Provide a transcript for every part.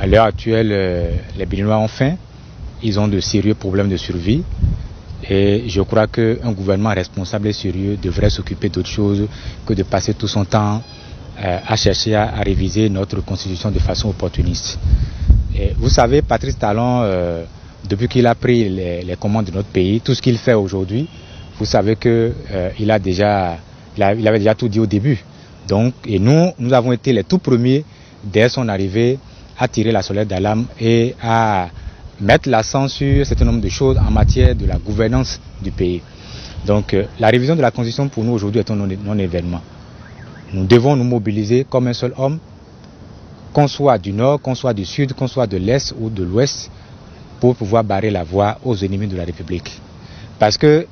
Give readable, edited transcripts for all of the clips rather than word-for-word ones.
À l'heure actuelle, les Béninois ont faim, ils ont de sérieux problèmes de survie. Et je crois qu'un gouvernement responsable et sérieux devrait s'occuper d'autre chose que de passer tout son temps à chercher à réviser notre constitution de façon opportuniste. Et vous savez, Patrice Talon, depuis qu'il a pris les commandes de notre pays, tout ce qu'il fait aujourd'hui, vous savez qu'il avait déjà tout dit au début. Donc, et nous avons été les tout premiers, dès son arrivée, à tirer la sonnette d'alarme et à mettre l'accent sur un certain nombre de choses en matière de la gouvernance du pays. Donc, la révision de la Constitution pour nous aujourd'hui est un non-événement. Nous devons nous mobiliser comme un seul homme, qu'on soit du nord, qu'on soit du sud, qu'on soit de l'est ou de l'ouest, pour pouvoir barrer la voie aux ennemis de la République. Parce que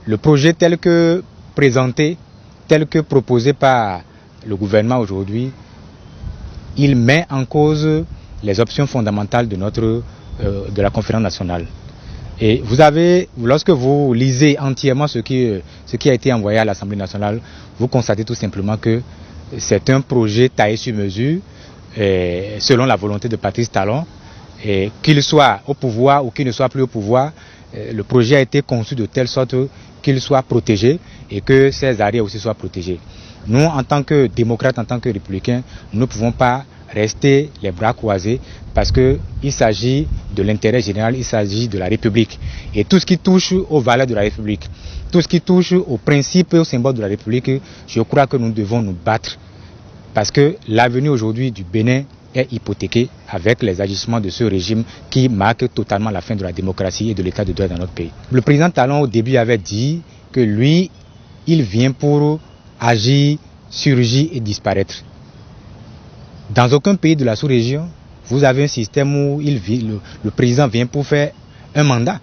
le projet tel que présenté, tel que proposé par le gouvernement aujourd'hui, il met en cause les options fondamentales de la conférence nationale. Et lorsque vous lisez entièrement ce qui a été envoyé à l'Assemblée nationale, vous constatez tout simplement que c'est un projet taillé sur mesure, selon la volonté de Patrice Talon, et qu'il soit au pouvoir ou qu'il ne soit plus au pouvoir, le projet a été conçu de telle sorte qu'il soit protégé et que ses arrières aussi soient protégés. Nous, en tant que démocrates, en tant que républicains, nous ne pouvons pas rester les bras croisés parce qu'il s'agit de l'intérêt général, il s'agit de la République. Et tout ce qui touche aux valeurs de la République, tout ce qui touche aux principes et aux symboles de la République, je crois que nous devons nous battre parce que l'avenir aujourd'hui du Bénin est hypothéqué avec les agissements de ce régime qui marque totalement la fin de la démocratie et de l'état de droit dans notre pays. Le président Talon au début avait dit que lui, il vient pour agir, surgir et disparaître. Dans aucun pays de la sous-région, vous avez un système où le président vient pour faire un mandat.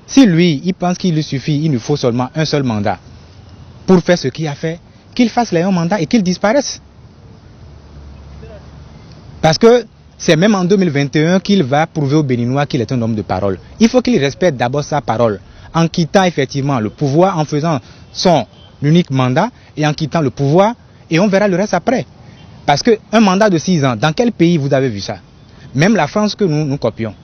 Si lui, il pense qu'il lui suffit, il nous faut seulement un seul mandat pour faire ce qu'il a fait, qu'il fasse les un mandat et qu'il disparaisse. Parce que c'est même en 2021 qu'il va prouver aux Béninois qu'il est un homme de parole. Il faut qu'il respecte d'abord sa parole, en quittant effectivement le pouvoir, en faisant son unique mandat et en quittant le pouvoir, et on verra le reste après. Parce qu'un mandat de 6 ans, dans quel pays vous avez vu ça? Même la France que nous copions.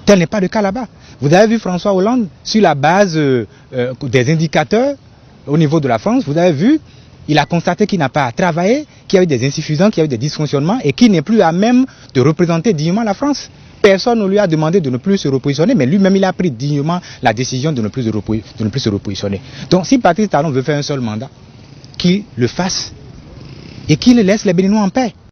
Tel n'est pas le cas là-bas. Vous avez vu François Hollande, sur la base des indicateurs au niveau de la France, vous avez vu, il a constaté qu'il n'a pas travaillé, qu'il y a eu des insuffisances, qu'il y a eu des dysfonctionnements et qu'il n'est plus à même de représenter dignement la France. Personne ne lui a demandé de ne plus se repositionner, mais lui-même il a pris dignement la décision de ne plus se repositionner. Donc si Patrice Talon veut faire un seul mandat, qu'il le fasse et qu'il laisse les Béninois en paix.